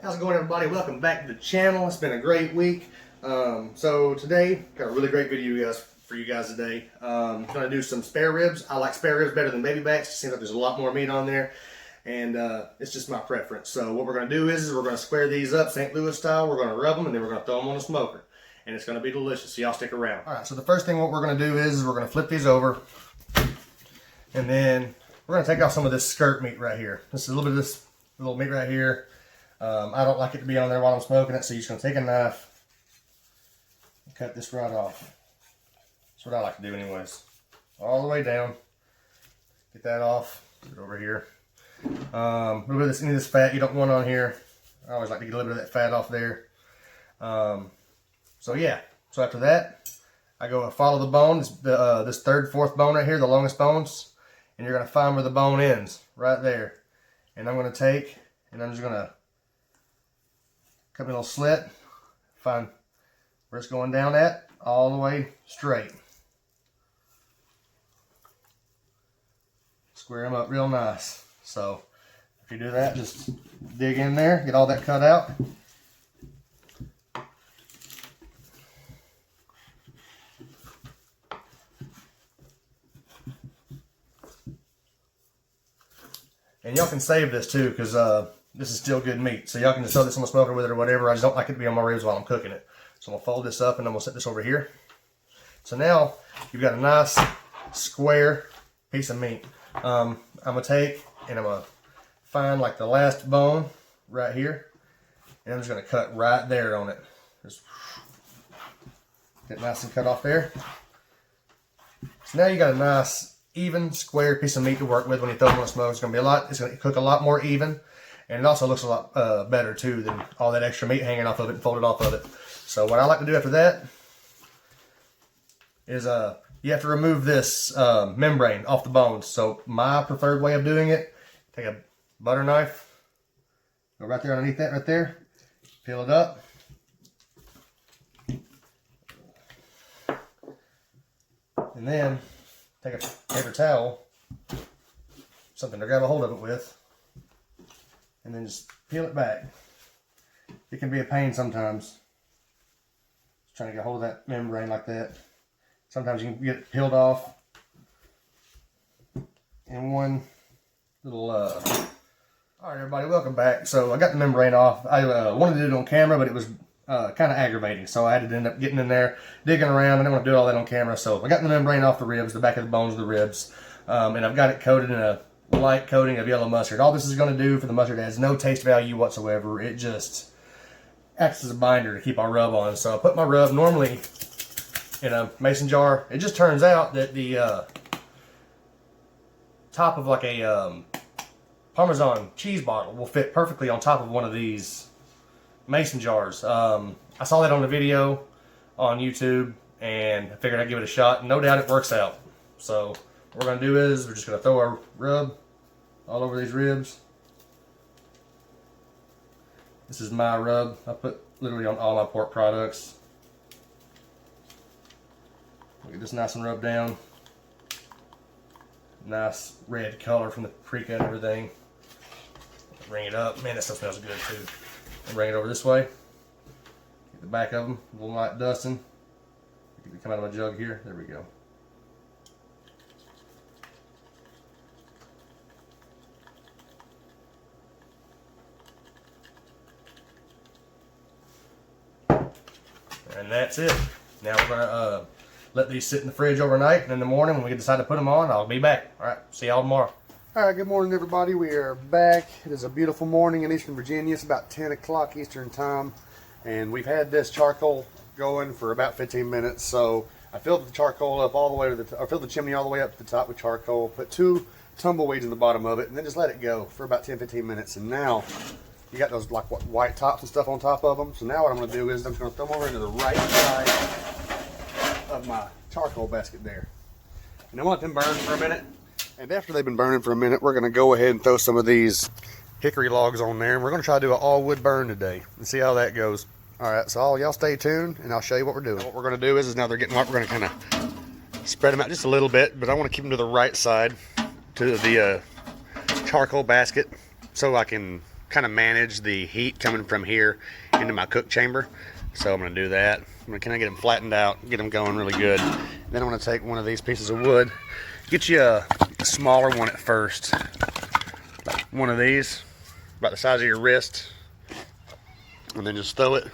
How's it going, everybody? Welcome back to the channel. It's been a great week. So today, got a really great video for you guys today. I'm going to do some spare ribs. I like spare ribs better than baby backs. It seems like there's a lot more meat on there, and it's just my preference. So what we're going to do is we're going to square these up St. Louis style. We're going to rub them, and then we're going to throw them on the smoker, and it's going to be delicious. So y'all stick around. All right. So the first thing what we're going to do is we're going to flip these over, and then we're going to take off some of this skirt meat right here. This is a little bit of this little meat right here. I don't like it to be on there while I'm smoking it, so you're just going to take a knife and cut this right off. That's what I like to do anyways. All the way down. Get that off. Put it over here. A little bit of this, any of this fat you don't want on here. I always like to get a little bit of that fat off there. So yeah. So after that, I go and follow the bone. This third, fourth bone right here, the longest bones. And you're going to find where the bone ends. Right there. And I'm going to take, and I'm just going to cut me a little slit, find where it's going down at, all the way straight. Square them up real nice. So if you do that, just dig in there, get all that cut out. And y'all can save this too, because this is still good meat. So y'all can just throw this on the smoker with it or whatever. I just don't like it to be on my ribs while I'm cooking it. So I'm going to fold this up and I'm going to set this over here. So now you've got a nice square piece of meat. I'm going to take and I'm going to find like the last bone right here. And I'm just going to cut right there on it. Just get nice and cut off there. So now you got a nice even square piece of meat to work with when you throw it on the smoke. It's going to cook a lot more even. And it also looks a lot better too than all that extra meat hanging off of it and folded off of it. So what I like to do after that is you have to remove this membrane off the bones. So my preferred way of doing it, take a butter knife, go right there underneath that right there, peel it up. And then take a paper towel, something to grab a hold of it with, and then just peel it back. It can be a pain sometimes. Just trying to get a hold of that membrane like that. Sometimes you can get it peeled off in one little Alright everybody, welcome back. So I got the membrane off. I wanted to do it on camera, but it was kind of aggravating. So I had to end up getting in there, digging around. I didn't want to do all that on camera. So I got the membrane off the ribs, the back of the bones of the ribs. And I've got it coated in a light coating of yellow mustard. All this is going to do for the mustard has no taste value whatsoever. It just acts as a binder to keep our rub on. So I put my rub normally in a mason jar. It just turns out that the top of like a Parmesan cheese bottle will fit perfectly on top of one of these mason jars. I saw that on a video on YouTube and I figured I'd give it a shot. No doubt it works out. So what we're going to do is we're just going to throw our rub all over these ribs. This is my rub. I put literally on all my pork products. Get this nice and rubbed down. Nice red color from the pre-cut and everything. Bring it up. Man, that stuff smells good too. I'll bring it over this way. Get the back of them. A little light dusting. Get it come out of my jug here. There we go. And that's it. Now we're going to let these sit in the fridge overnight, and in the morning when we decide to put them on, I'll be back. Alright, see y'all tomorrow. Alright, good morning everybody. We are back. It is a beautiful morning in Eastern Virginia. It's about 10 o'clock Eastern time, and we've had this charcoal going for about 15 minutes. So I filled the charcoal up all the way to the I filled the chimney all the way up to the top with charcoal, put 2 tumbleweeds in the bottom of it, and then just let it go for about 10-15 minutes. And now you got those like white tops and stuff on top of them. So now what I'm going to do is I'm going to throw them over into the right side of my charcoal basket there. And I want them burn for a minute. And after they've been burning for a minute, we're going to go ahead and throw some of these hickory logs on there. And we're going to try to do an all wood burn today and see how that goes. All right, so y'all stay tuned and I'll show you what we're doing. What we're going to do is now they're getting hot. We're going to kind of spread them out just a little bit, but I want to keep them to the right side to the charcoal basket so I can kind of manage the heat coming from here into my cook chamber. So I'm going to do that. I'm going to kind of get them flattened out, get them going really good. Then I'm going to take one of these pieces of wood, get you a smaller one at first. One of these, about the size of your wrist, and then just throw it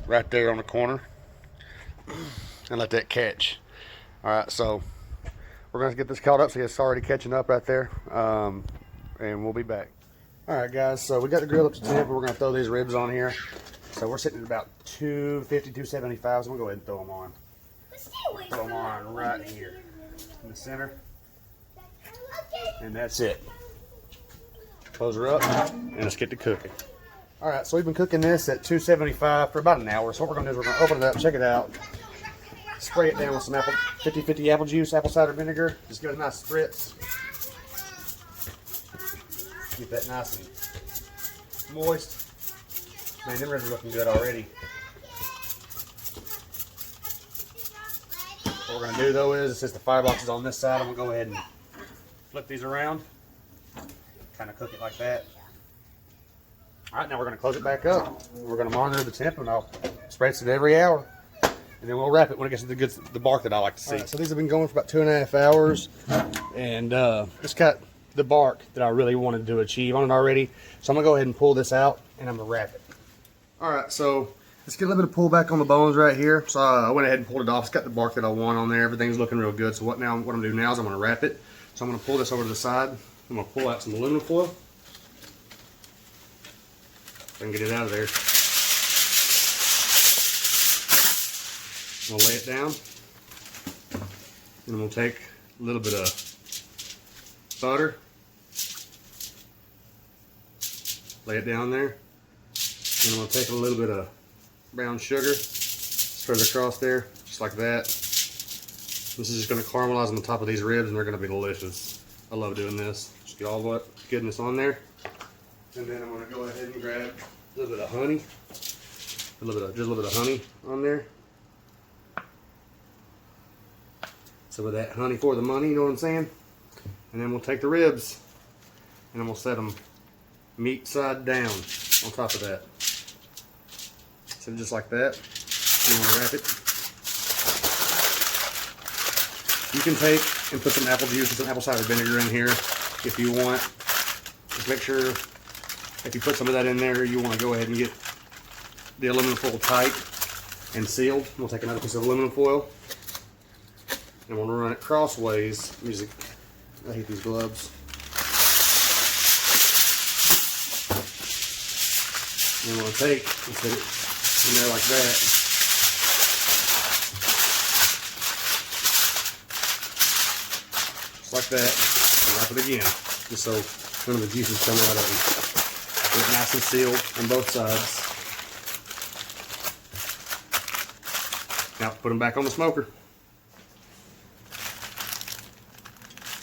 right there on the corner and let that catch. All right, so we're going to get this caught up so it's already catching up right there, and we'll be back. All right, guys, so we got the grill up to temp. We're going to throw these ribs on here. So we're sitting at about 250, 275, so we'll go ahead and throw them on. Throw them on right here in the center. And that's it. Close her up, and let's get to cooking. All right, so we've been cooking this at 275 for about an hour. So what we're going to do is we're going to open it up, check it out, spray it down with some 50-50 apple juice, apple cider vinegar. Just give it a nice spritz. Get that nice and moist. Man, them ribs are looking good already. What we're going to do though is, since the firebox is on this side, I'm going to go ahead and flip these around. Kind of cook it like that. Alright, now we're going to close it back up. We're going to monitor the temp, and I'll spray it every hour. And then we'll wrap it when it gets to the bark that I like to see. Right, so these have been going for about 2.5 hours. And it's got the bark that I really wanted to achieve on it already. So I'm going to go ahead and pull this out, and I'm going to wrap it. Alright, so let's get a little bit of pullback on the bones right here. So I went ahead and pulled it off. It's got the bark that I want on there. Everything's looking real good. So what I'm going to do now is I'm going to wrap it. So I'm going to pull this over to the side. I'm going to pull out some aluminum foil. If I can get it out of there. I'm going to lay it down. And I'm going to take a little bit of butter. Lay it down there. And I'm going to take a little bit of brown sugar, spread it across there, just like that. This is just going to caramelize on the top of these ribs, and they're going to be delicious. I love doing this. Just get all the goodness on there. And then I'm going to go ahead and grab a little bit of honey. Just a little bit of honey on there. So with that honey for the money, you know what I'm saying? And then we'll take the ribs, and then we'll set them meat side down on top of that. So just like that. You want to wrap it. You can take and put some apple juice and some apple cider vinegar in here if you want. Just make sure if you put some of that in there, you want to go ahead and get the aluminum foil tight and sealed. We'll take another piece of aluminum foil and we'll run it crossways. I hate these gloves. And we'll take and put it in there like that. Just like that. And wrap it again. Just so none of the juices come out of it. Get it nice and sealed on both sides. Now put them back on the smoker.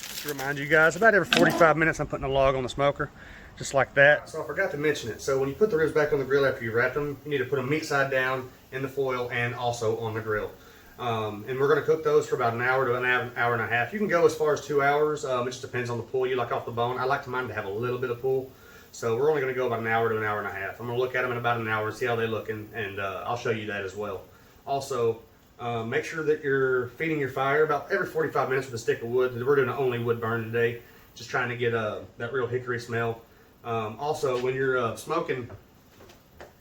Just to remind you guys, about every 45 minutes I'm putting a log on the smoker. Just like that. So I forgot to mention it. So when you put the ribs back on the grill after you wrap them, you need to put them meat side down in the foil and also on the grill. And we're going to cook those for about an hour to an hour and a half. You can go as far as 2 hours. It just depends on the pull you like off the bone. I like mine to have a little bit of pull. So we're only going to go about an hour to an hour and a half. I'm going to look at them in about an hour and see how they look, and I'll show you that as well. Also, make sure that you're feeding your fire about every 45 minutes with a stick of wood. We're doing an only wood burn today. Just trying to get that real hickory smell. Also, when you're smoking,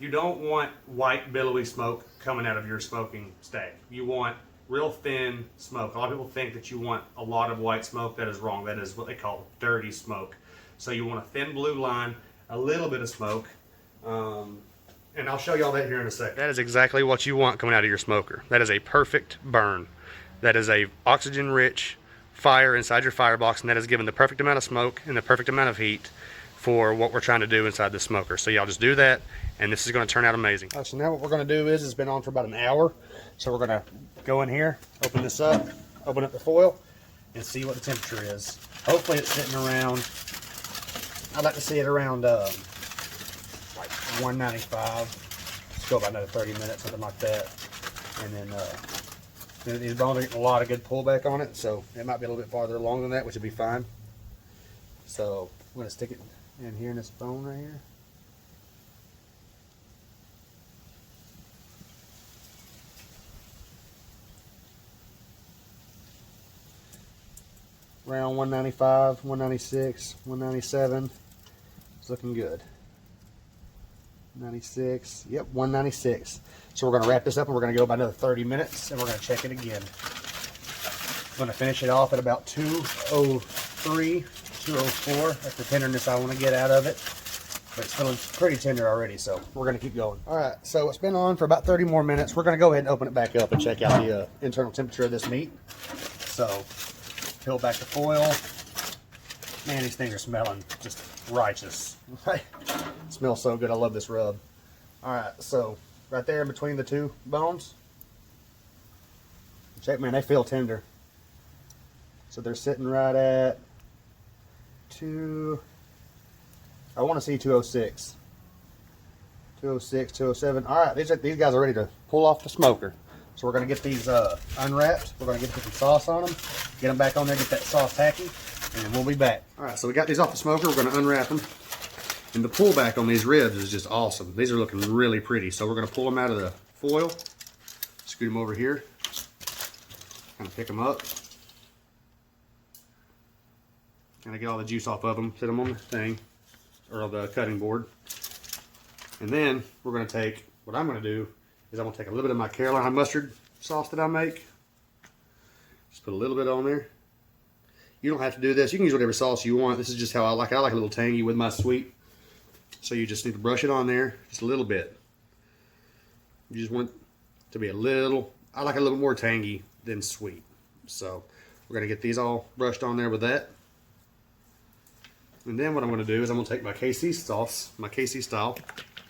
you don't want white billowy smoke coming out of your smoking stack. You want real thin smoke. A lot of people think that you want a lot of white smoke. That is wrong. That is what they call dirty smoke. So you want a thin blue line, a little bit of smoke, and I'll show you all that here in a second. That is exactly what you want coming out of your smoker. That is a perfect burn. That is a oxygen-rich fire inside your firebox, and that is given the perfect amount of smoke and the perfect amount of heat for what we're trying to do inside the smoker. So y'all just do that, and this is going to turn out amazing. So now what we're going to do is, it's been on for about an hour, so we're going to go in here, open this up, open up the foil, and see what the temperature is. Hopefully it's sitting around, I'd like to see it around like 195. Let's go about another 30 minutes, something like that. And then these bones are getting a lot of good pullback on it, so it might be a little bit farther along than that, which would be fine. So I'm going to stick it in here in this bone right here. around 195, 196, 197. It's looking good. 96, yep, 196. So we're going to wrap this up and we're going to go about another 30 minutes and we're going to check it again. I'm going to finish it off at about 203, 204. That's the tenderness I want to get out of it. But it's feeling pretty tender already, so we're going to keep going. All right, so it's been on for about 30 more minutes. We're going to go ahead and open it back up and check out the internal temperature of this meat. So, peel back the foil. Man, these things are smelling just righteous. Smells so good. I love this rub. All right, so right there in between the two bones. Check, man, they feel tender. So they're sitting right at I want to see 206. 206, 207. All right, these guys are ready to pull off the smoker. So we're going to get these unwrapped. We're going to get some sauce on them. Get them back on there, get that sauce tacky, and then we'll be back. All right, so we got these off the smoker. We're going to unwrap them. And the pullback on these ribs is just awesome. These are looking really pretty. So we're going to pull them out of the foil. Scoot them over here. Kind of pick them up. Kind of get all the juice off of them. Sit them on the thing, or the cutting board. And then we're going to take, what I'm going to do is I'm going to take a little bit of my Carolina mustard sauce that I make. Just put a little bit on there. You don't have to do this. You can use whatever sauce you want. This is just how I like it. I like a little tangy with my sweet. So you just need to brush it on there just a little bit. You just want it to be a little, I like a little more tangy than sweet. So we're going to get these all brushed on there with that. And then what I'm going to do is I'm going to take my KC sauce, my KC style,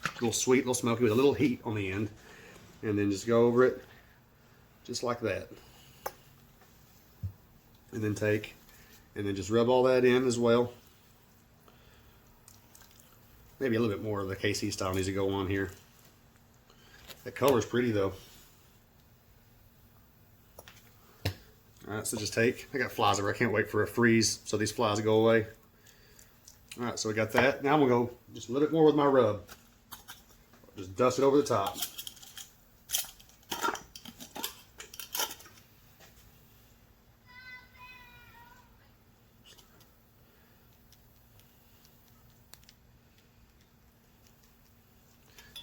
a little sweet, a little smoky with a little heat on the end, and then just go over it just like that. And then just rub all that in as well. Maybe a little bit more of the KC style needs to go on here. That color's pretty though. Alright, so just I got flies over. I can't wait for a freeze so these flies go away. Alright, so we got that. Now I'm going to go just a little bit more with my rub. Just dust it over the top.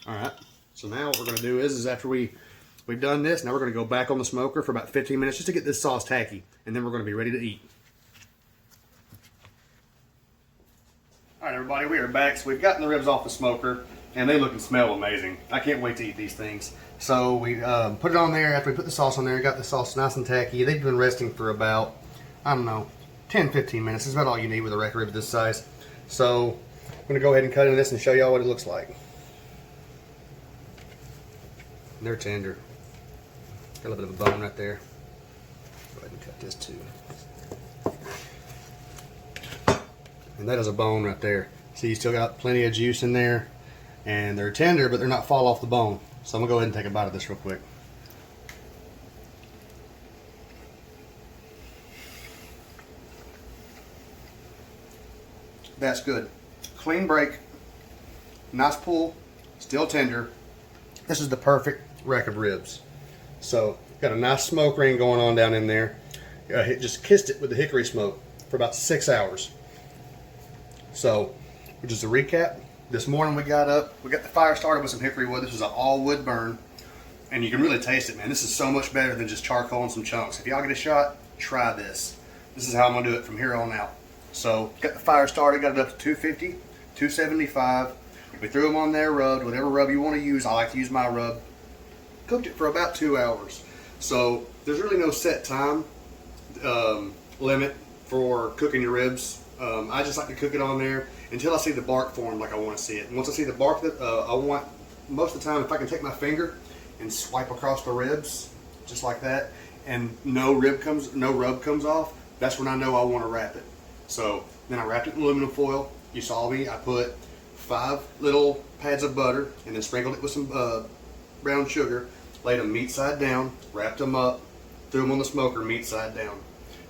Alright, so now what we're going to do is after we've done this, now we're going to go back on the smoker for about 15 minutes just to get this sauce tacky. And then we're going to be ready to eat. Alright everybody, we are back. So we've gotten the ribs off the smoker and they look and smell amazing. I can't wait to eat these things. So we put it on there after we put the sauce on there, got the sauce nice and tacky. They've been resting for about, I don't know, 10-15 minutes. That's about all you need with a rack rib this size. So I'm going to go ahead and cut into this and show y'all what it looks like. They're tender. Got a little bit of a bone right there. Go ahead and cut this too. And that is a bone right there. See, you still got plenty of juice in there. And they're tender, but they're not fall off the bone. So I'm going to go ahead and take a bite of this real quick. That's good. Clean break. Nice pull. Still tender. This is the perfect rack of ribs. So, got a nice smoke ring going on down in there. Just kissed it with the hickory smoke for about 6 hours. So, just a recap. This morning we got up, we got the fire started with some hickory wood. This was an all wood burn. And you can really taste it, man. This is so much better than just charcoal and some chunks. If y'all get a shot, try this. This is how I'm going to do it from here on out. So, got the fire started, got it up to 250, 275. We threw them on there, rubbed, whatever rub you want to use. I like to use my rub. Cooked it for about 2 hours. So there's really no set time limit for cooking your ribs. I just like to cook it on there until I see the bark form like I want to see it. And once I see the bark that I want, most of the time if I can take my finger and swipe across the ribs just like that and no rub comes off, that's when I know I want to wrap it. So then I wrapped it in aluminum foil. You saw me, I put 5 little pads of butter and then sprinkled it with some brown sugar, laid them meat side down, wrapped them up, threw them on the smoker meat side down.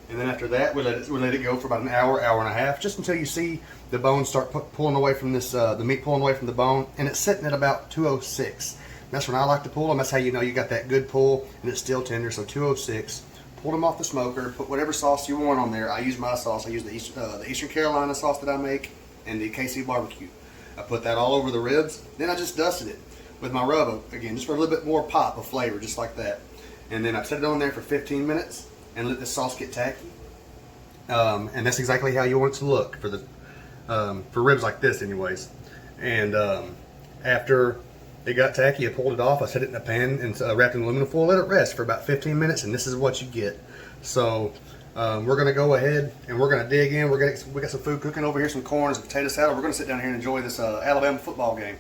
And then after that, we let it go for about an hour, hour and a half, just until you see the bones start pulling away from this, the meat pulling away from the bone, and it's sitting at about 206. That's when I like to pull them. That's how you know you got that good pull, and it's still tender. So 206, pulled them off the smoker, put whatever sauce you want on there. I use my sauce. I use the Eastern Carolina sauce that I make and the KC barbecue. I put that all over the ribs. Then I just dusted it with my rub, again, just for a little bit more pop of flavor, just like that. And then I set it on there for 15 minutes and let the sauce get tacky. And that's exactly how you want it to look for ribs like this anyways. And after it got tacky, I pulled it off, I set it in a pan and wrapped in aluminum foil, let it rest for about 15 minutes, and this is what you get. So we're gonna go ahead and we're gonna dig in. We got some food cooking over here, some corn and some potato salad. We're gonna sit down here and enjoy this Alabama football game.